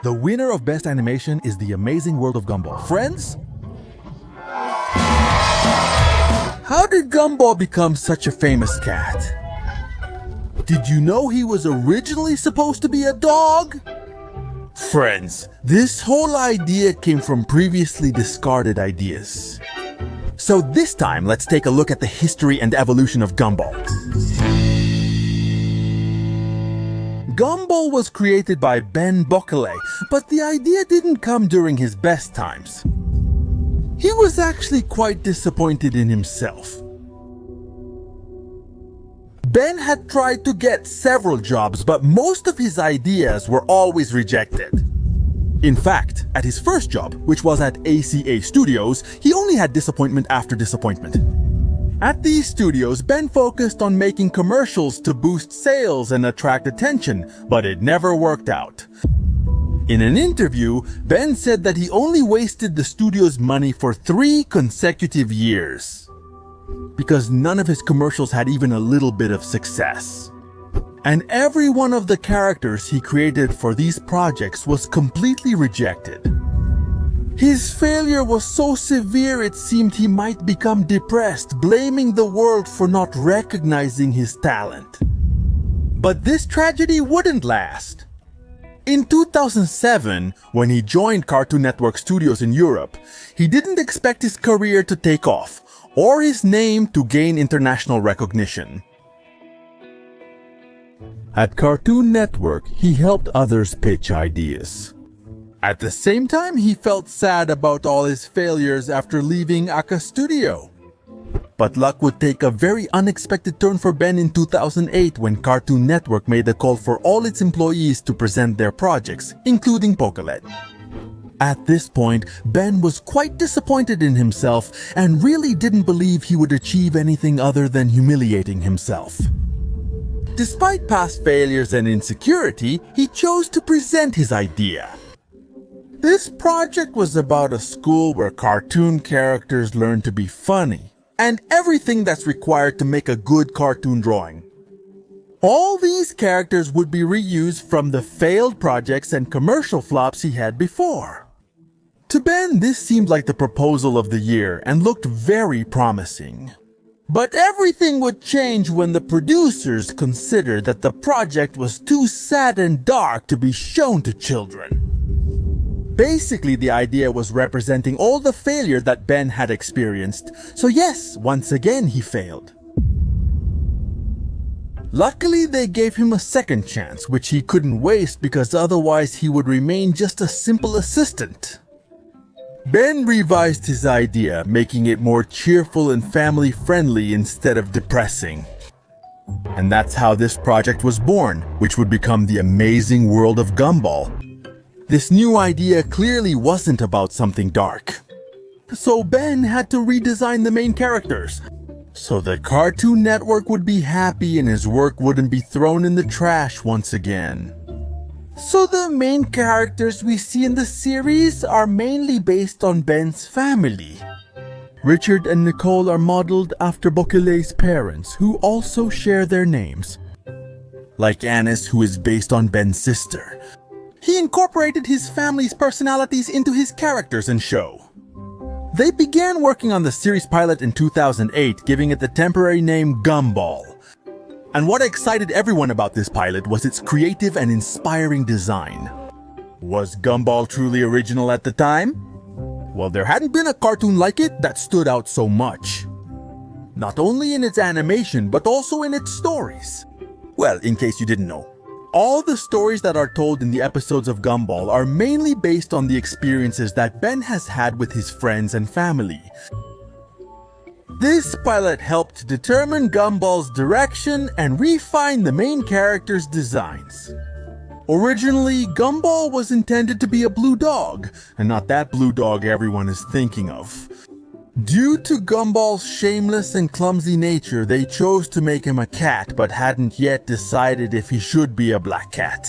The winner of Best Animation is The Amazing World of Gumball. Friends? How did Gumball become such a famous cat? Did you know he was originally supposed to be a dog? Friends, this whole idea came from previously discarded ideas. So this time, let's take a look at the history and evolution of Gumball. Gumball was created by Ben Bocquelet, but the idea didn't come during his best times. He was actually quite disappointed in himself. Ben had tried to get several jobs, but most of his ideas were always rejected. In fact, at his first job, which was at ACA Studios, he only had disappointment after disappointment. At these studios, Ben focused on making commercials to boost sales and attract attention, but it never worked out. In an interview, Ben said that he only wasted the studio's money for 3 consecutive years, because none of his commercials had even a little bit of success. And every one of the characters he created for these projects was completely rejected. His failure was so severe it seemed he might become depressed, blaming the world for not recognizing his talent. But this tragedy wouldn't last. In 2007, when he joined Cartoon Network Studios in Europe, he didn't expect his career to take off, or his name to gain international recognition. At Cartoon Network, he helped others pitch ideas. At the same time, he felt sad about all his failures after leaving Aka Studio. But luck would take a very unexpected turn for Ben in 2008 when Cartoon Network made a call for all its employees to present their projects, including Bocquelet. At this point, Ben was quite disappointed in himself and really didn't believe he would achieve anything other than humiliating himself. Despite past failures and insecurity, he chose to present his idea. This project was about a school where cartoon characters learn to be funny, and everything that's required to make a good cartoon drawing. All these characters would be reused from the failed projects and commercial flops he had before. To Ben, this seemed like the proposal of the year and looked very promising. But everything would change when the producers considered that the project was too sad and dark to be shown to children. Basically, the idea was representing all the failure that Ben had experienced, so yes, once again he failed. Luckily, they gave him a second chance, which he couldn't waste because otherwise he would remain just a simple assistant. Ben revised his idea, making it more cheerful and family-friendly instead of depressing. And that's how this project was born, which would become The Amazing World of Gumball. This new idea clearly wasn't about something dark. So Ben had to redesign the main characters, so the Cartoon Network would be happy and his work wouldn't be thrown in the trash once again. So the main characters we see in the series are mainly based on Ben's family. Richard and Nicole are modeled after Bocquelet's parents, who also share their names. Like Annis, who is based on Ben's sister. He incorporated his family's personalities into his characters and show. They began working on the series pilot in 2008, giving it the temporary name Gumball. And what excited everyone about this pilot was its creative and inspiring design. Was Gumball truly original at the time? Well, there hadn't been a cartoon like it that stood out so much. Not only in its animation, but also in its stories. Well, in case you didn't know, all the stories that are told in the episodes of Gumball are mainly based on the experiences that Ben has had with his friends and family. This pilot helped determine Gumball's direction and refine the main characters' designs. Originally, Gumball was intended to be a blue dog, and not that blue dog everyone is thinking of. Due to Gumball's shameless and clumsy nature, they chose to make him a cat but hadn't yet decided if he should be a black cat.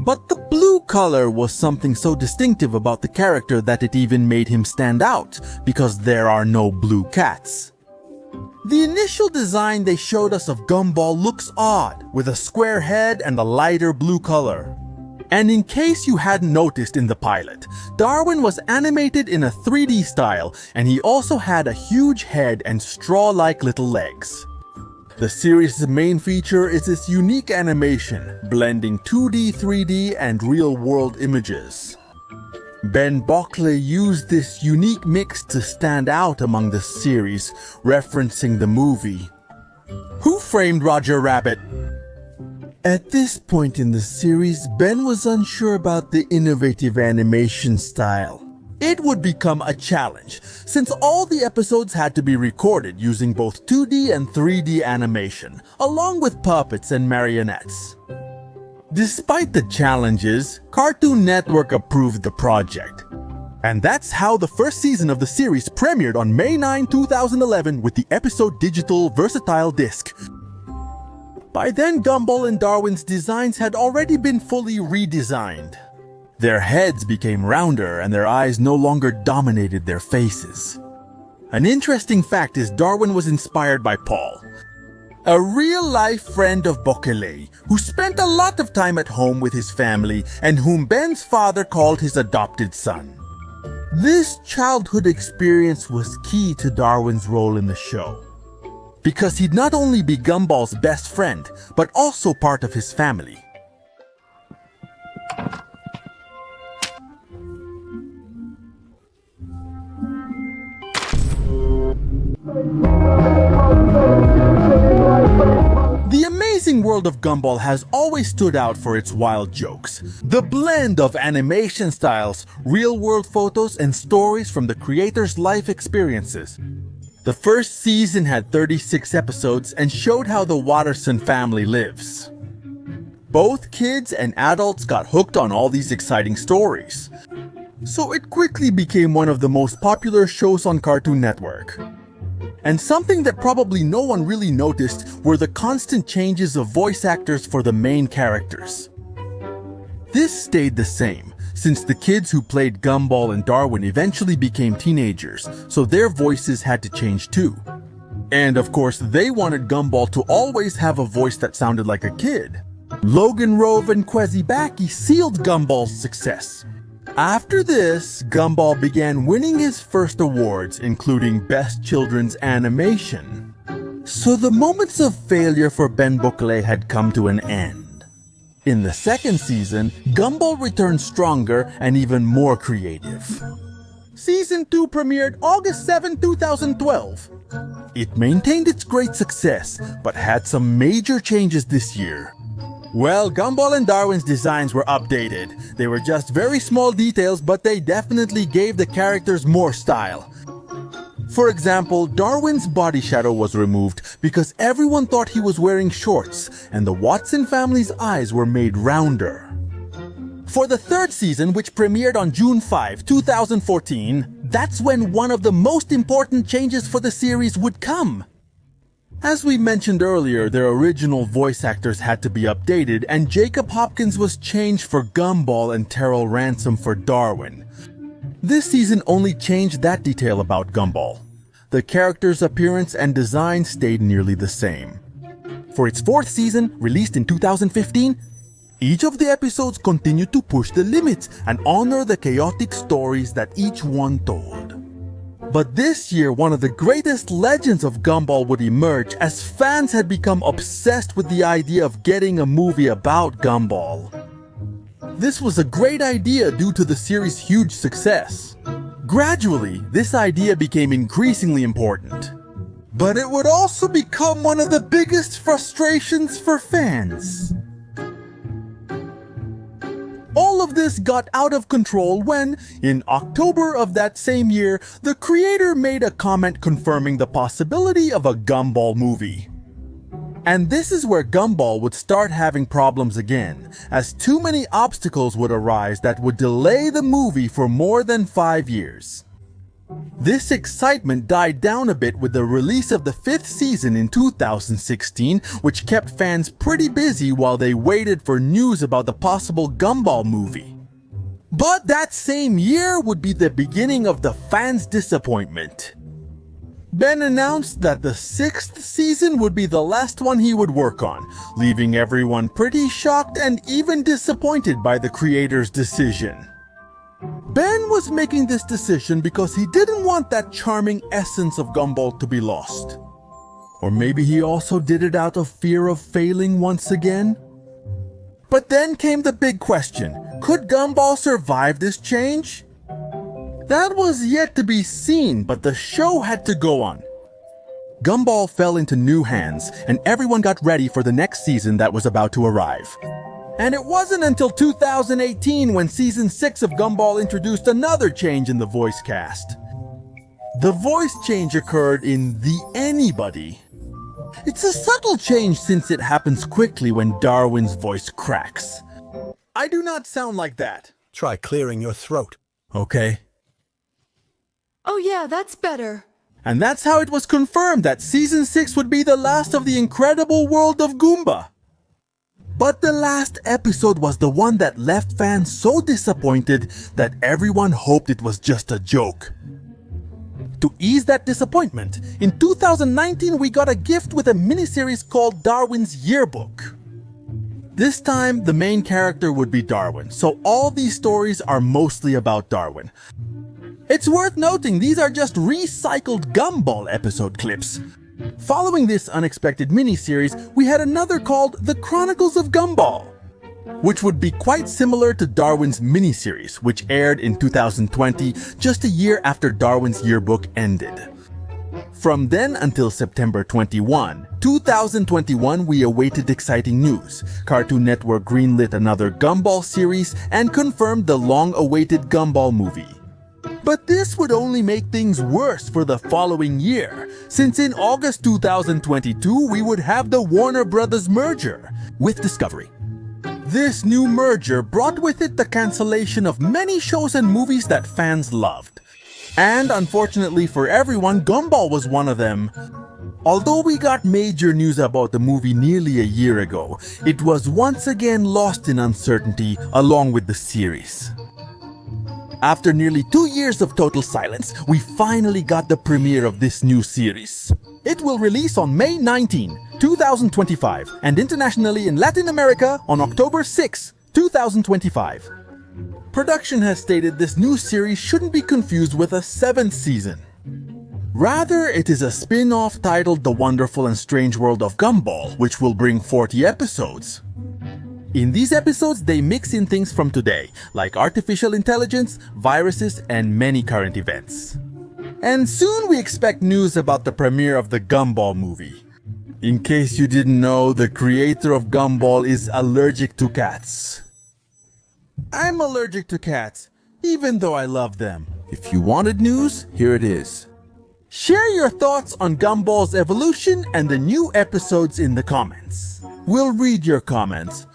But the blue color was something so distinctive about the character that it even made him stand out, because there are no blue cats. The initial design they showed us of Gumball looks odd, with a square head and a lighter blue color. And in case you hadn't noticed in the pilot, Darwin was animated in a 3D style, and he also had a huge head and straw-like little legs. The series' main feature is its unique animation, blending 2D, 3D, and real-world images. Ben Bocquelet used this unique mix to stand out among the series, referencing the movie Who Framed Roger Rabbit? At this point in the series, Ben was unsure about the innovative animation style. It would become a challenge, since all the episodes had to be recorded using both 2D and 3D animation, along with puppets and marionettes. Despite the challenges, Cartoon Network approved the project. And that's how the first season of the series premiered on May 9, 2011 with the episode Digital Versatile Disc. By then, Gumball and Darwin's designs had already been fully redesigned. Their heads became rounder and their eyes no longer dominated their faces. An interesting fact is Darwin was inspired by Paul, a real-life friend of Bocquelet, who spent a lot of time at home with his family and whom Ben's father called his adopted son. This childhood experience was key to Darwin's role in the show, because he'd not only be Gumball's best friend, but also part of his family. The amazing world of Gumball has always stood out for its wild jokes. The blend of animation styles, real-world photos, and stories from the creator's life experiences. The first season had 36 episodes and showed how the Watterson family lives. Both kids and adults got hooked on all these exciting stories. So it quickly became one of the most popular shows on Cartoon Network. And something that probably no one really noticed were the constant changes of voice actors for the main characters. This stayed the same, since the kids who played Gumball and Darwin eventually became teenagers, so their voices had to change too. And of course, they wanted Gumball to always have a voice that sounded like a kid. Logan Rove and Kwesi Baki sealed Gumball's success. After this, Gumball began winning his first awards, including Best Children's Animation. So the moments of failure for Ben Bocquelet had come to an end. In the second season, Gumball returned stronger and even more creative. Season 2 premiered August 7, 2012. It maintained its great success, but had some major changes this year. Well, Gumball and Darwin's designs were updated. They were just very small details, but they definitely gave the characters more style. For example, Darwin's body shadow was removed because everyone thought he was wearing shorts, and the Watson family's eyes were made rounder. For the third season, which premiered on June 5, 2014, that's when one of the most important changes for the series would come. As we mentioned earlier, their original voice actors had to be updated, and Jacob Hopkins was changed for Gumball and Terrell Ransom for Darwin. This season only changed that detail about Gumball. The character's appearance and design stayed nearly the same. For its fourth season, released in 2015, each of the episodes continued to push the limits and honor the chaotic stories that each one told. But this year, one of the greatest legends of Gumball would emerge, as fans had become obsessed with the idea of getting a movie about Gumball. This was a great idea due to the series' huge success. Gradually, this idea became increasingly important. But it would also become one of the biggest frustrations for fans. All of this got out of control when, in October of that same year, the creator made a comment confirming the possibility of a Gumball movie. And this is where Gumball would start having problems again, as too many obstacles would arise that would delay the movie for more than 5 years. This excitement died down a bit with the release of the fifth season in 2016, which kept fans pretty busy while they waited for news about the possible Gumball movie. But that same year would be the beginning of the fans' disappointment. Ben announced that the 6th season would be the last one he would work on, leaving everyone pretty shocked and even disappointed by the creator's decision. Ben was making this decision because he didn't want that charming essence of Gumball to be lost. Or maybe he also did it out of fear of failing once again? But then came the big question: could Gumball survive this change? That was yet to be seen, but the show had to go on. Gumball fell into new hands, and everyone got ready for the next season that was about to arrive. And it wasn't until 2018 when Season 6 of Gumball introduced another change in the voice cast. The voice change occurred in The Anybody. It's a subtle change since it happens quickly when Darwin's voice cracks. I do not sound like that. Try clearing your throat. Okay. Oh yeah, that's better. And that's how it was confirmed that Season 6 would be the last of the incredible world of Goomba. But the last episode was the one that left fans so disappointed that everyone hoped it was just a joke. To ease that disappointment, in 2019 we got a gift with a miniseries called Darwin's Yearbook. This time, the main character would be Darwin, so all these stories are mostly about Darwin. It's worth noting these are just recycled Gumball episode clips. Following this unexpected miniseries, we had another called The Chronicles of Gumball, which would be quite similar to Darwin's miniseries, which aired in 2020, just a year after Darwin's Yearbook ended. From then until September 21, 2021, we awaited exciting news. Cartoon Network greenlit another Gumball series and confirmed the long-awaited Gumball movie. But this would only make things worse for the following year, since in August 2022, we would have the Warner Brothers merger with Discovery. This new merger brought with it the cancellation of many shows and movies that fans loved. And unfortunately for everyone, Gumball was one of them. Although we got major news about the movie nearly a year ago, it was once again lost in uncertainty along with the series. After nearly 2 years of total silence, we finally got the premiere of this new series. It will release on May 19, 2025, and internationally in Latin America on October 6, 2025. Production has stated this new series shouldn't be confused with a 7th season. Rather, it is a spin-off titled The Wonderful and Strange World of Gumball, which will bring 40 episodes. In these episodes, they mix in things from today, like artificial intelligence, viruses, and many current events. And soon we expect news about the premiere of the Gumball movie. In case you didn't know, the creator of Gumball is allergic to cats. I'm allergic to cats, even though I love them. If you wanted news, here it is. Share your thoughts on Gumball's evolution and the new episodes in the comments. We'll read your comments.